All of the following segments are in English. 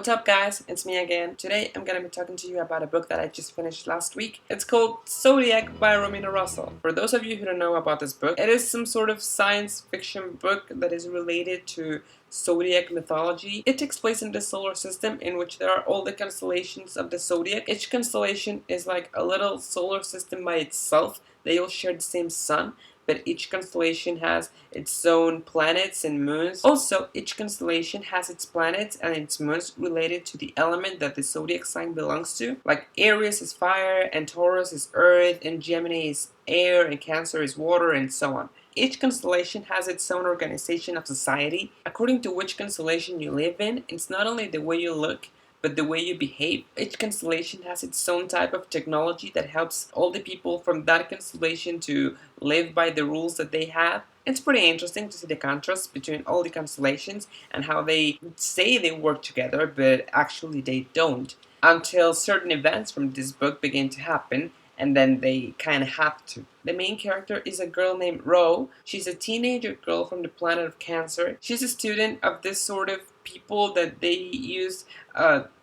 What's up guys, it's me again. Today I'm gonna be talking to you about a book that I just finished last week. It's called Zodiac by Romina Russell. For those of you who don't know about this book, it is some sort of science fiction book that is related to Zodiac mythology. It takes place in the solar system in which there are all the constellations of the Zodiac. Each constellation is like a little solar system by itself. They all share the same sun, but each constellation has its own planets and moons. Also, each constellation has its planets and its moons related to the element that the zodiac sign belongs to. Like Aries is fire, and Taurus is earth, and Gemini is air, and Cancer is water, and so on. Each constellation has its own organization of society. According to which constellation you live in, it's not only the way you look, but the way you behave. Each constellation has its own type of technology that helps all the people from that constellation to live by the rules that they have. It's pretty interesting to see the contrast between all the constellations and how they say they work together, but actually they don't, until certain events from this book begin to happen, and then they kind of have to. The main character is a girl named Ro. She's a teenager girl from the planet of Cancer. She's a student of this sort of people that they use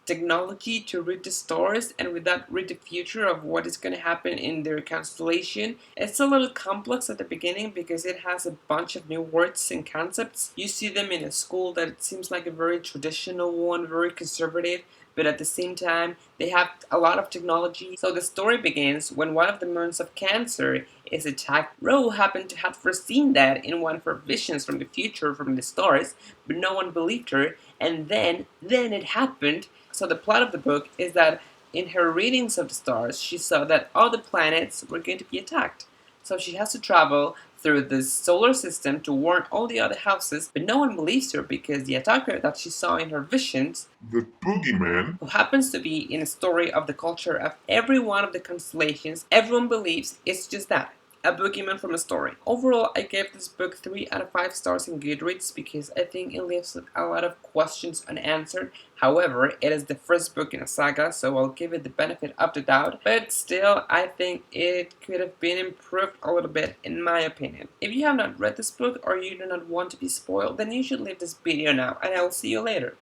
technology to read the stars, and with that read the future of what is going to happen in their constellation. It's a little complex at the beginning because it has a bunch of new words and concepts. You see them in a school that it seems like a very traditional one, very conservative, but at the same time they have a lot of technology. So the story begins when one of the moons of Cancer is attacked. Ro happened to have foreseen that in one of her visions from the future from the stars, but no one believed her, and then it happened. So the plot of the book is that in her readings of the stars, she saw that all the planets were going to be attacked. So she has to travel through the solar system to warn all the other houses, but no one believes her because the attacker that she saw in her visions, the boogeyman, who happens to be in a story of the culture of every one of the constellations, everyone believes it's just that, a boogeyman from a story. Overall, I gave this book 3 out of 5 stars in Goodreads because I think it leaves a lot of questions unanswered. However, it is the first book in a saga, so I'll give it the benefit of the doubt. But still, I think it could have been improved a little bit, in my opinion. If you have not read this book or you do not want to be spoiled, then you should leave this video now, and I will see you later.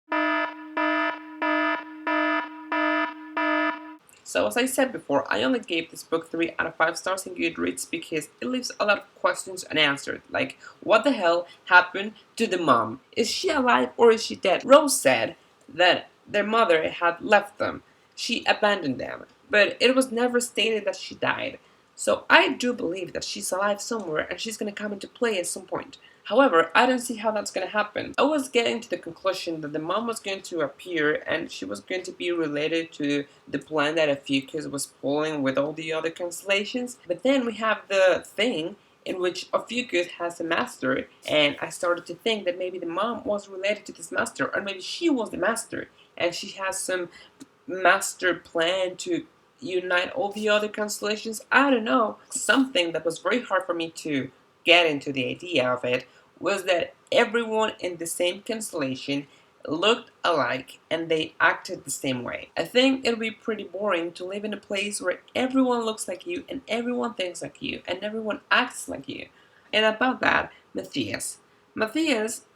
So as I said before, I only gave this book 3 out of 5 stars in Goodreads because it leaves a lot of questions unanswered, like what the hell happened to the mom? Is she alive or is she dead? Rose said that their mother had left them. She abandoned them, but it was never stated that she died. So I do believe that she's alive somewhere and she's going to come into play at some point. However, I don't see how that's going to happen. I was getting to the conclusion that the mom was going to appear and she was going to be related to the plan that Ophiuchus was pulling with all the other constellations. But then we have the thing in which Ophiuchus has a master, and I started to think that maybe the mom was related to this master, or maybe she was the master and she has some master plan to unite all the other constellations. I don't know. Something that was very hard for me to get into the idea of it was that everyone in the same constellation looked alike and they acted the same way. I think it would be pretty boring to live in a place where everyone looks like you and everyone thinks like you and everyone acts like you. And about that, Matthias,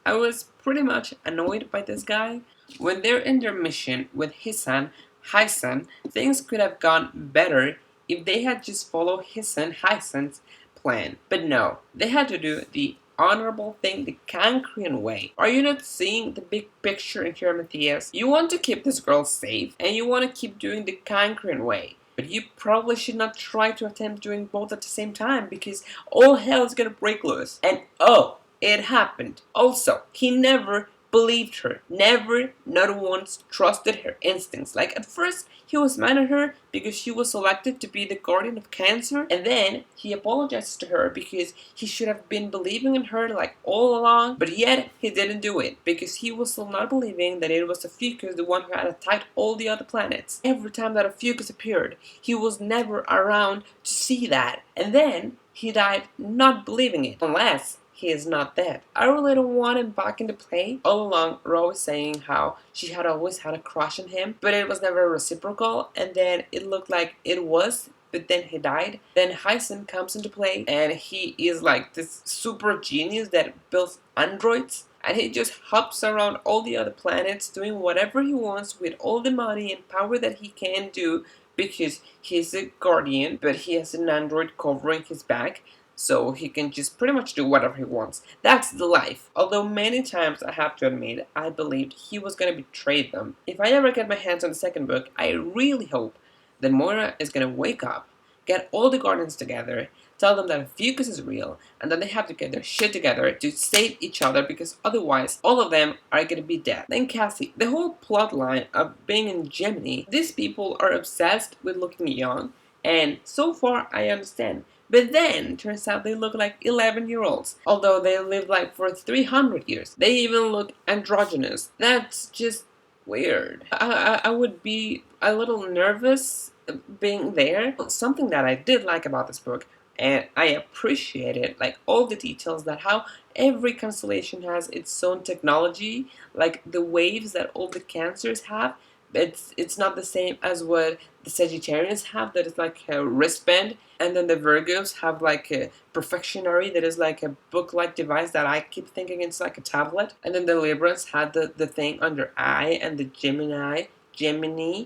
I was pretty much annoyed by this guy. When they're in their mission with Hyson, things could have gone better if they had just followed Hyson's plan. But no, they had to do the honorable thing the Cancrian way. Are you not seeing the big picture in here, Matthias? You want to keep this girl safe, and you want to keep doing the Cancrian way. But you probably should not try to attempt doing both at the same time, because all hell is gonna break loose. And oh, it happened. Also, he never believed her. Never, not once, trusted her instincts. Like at first, he was mad at her because she was selected to be the guardian of Cancer, and then he apologizes to her because he should have been believing in her like all along, but yet he didn't do it because he was still not believing that it was Ophiuchus the one who had attacked all the other planets. Every time that Ophiuchus appeared, he was never around to see that, and then he died not believing it, unless he is not dead. I really don't want him back into play. All along, Ro was saying how she had always had a crush on him, but it was never reciprocal, and then it looked like it was, but then he died. Then Hyson comes into play, and he is like this super genius that builds androids. and he just hops around all the other planets doing whatever he wants with all the money and power that he can do because he's a guardian, but he has an android covering his back, so he can just pretty much do whatever he wants. That's the life. Although many times I have to admit, I believed he was gonna betray them. If I ever get my hands on the second book, I really hope that Moira is gonna wake up, get all the Guardians together, tell them that Fucus is real, and that they have to get their shit together to save each other because otherwise all of them are gonna be dead. Then Cassie, the whole plot line of being in Gemini, these people are obsessed with looking young, and so far I understand. But then, turns out they look like 11-year-olds, although they lived like for 300 years. They even look androgynous. That's just weird. I would be a little nervous being there. Something that I did like about this book, and I appreciated like all the details, that how every constellation has its own technology, like the waves that all the Cancers have. It's not the same as what the Sagittarians have, that is like a wristband, and then the Virgos have like a Perfectionary, that is like a book-like device that I keep thinking it's like a tablet, and then the Librans had the thing on their eye, and the Gemini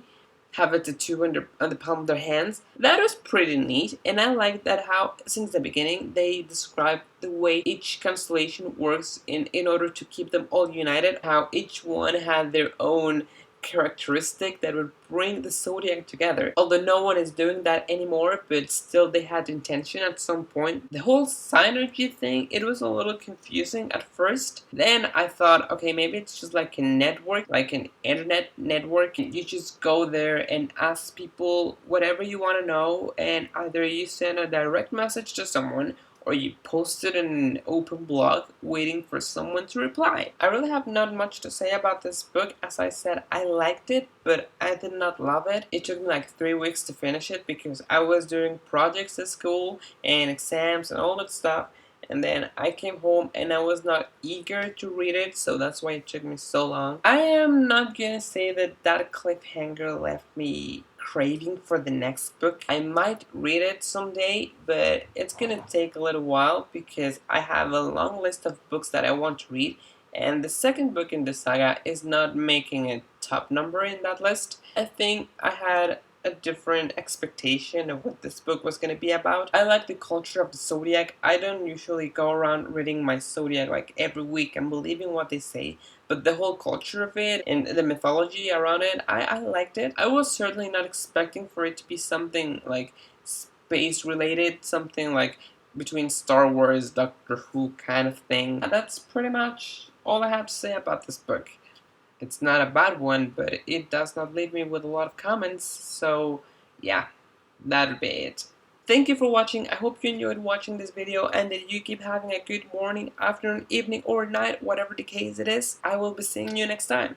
have a tattoo on the palm of their hands. That was pretty neat, and I like that how since the beginning they describe the way each constellation works in order to keep them all united, how each one had their own characteristic that would bring the Zodiac together. Although no one is doing that anymore, but still they had intention at some point. The whole synergy thing, it was a little confusing at first. Then I thought, okay, maybe it's just like a network, like an internet network. You just go there and ask people whatever you want to know, and either you send a direct message to someone or you post it in an open blog waiting for someone to reply. I really have not much to say about this book. As I said, I liked it, but I did not love it. It took me like 3 weeks to finish it because I was doing projects at school and exams and all that stuff. And then I came home and I was not eager to read it, so that's why it took me so long. I am not gonna say that that cliffhanger left me craving for the next book. I might read it someday, but it's gonna take a little while because I have a long list of books that I want to read, and the second book in the saga is not making a top number in that list. I think I had a different expectation of what this book was going to be about. I like the culture of the Zodiac. I don't usually go around reading my Zodiac like every week and believing what they say, but the whole culture of it and the mythology around it, I liked it. I was certainly not expecting for it to be something like space related, something like between Star Wars, Doctor Who kind of thing. And that's pretty much all I have to say about this book. It's not a bad one, but it does not leave me with a lot of comments, so yeah, that'll be it. Thank you for watching. I hope you enjoyed watching this video and that you keep having a good morning, afternoon, evening, or night, whatever the case it is. I will be seeing you next time.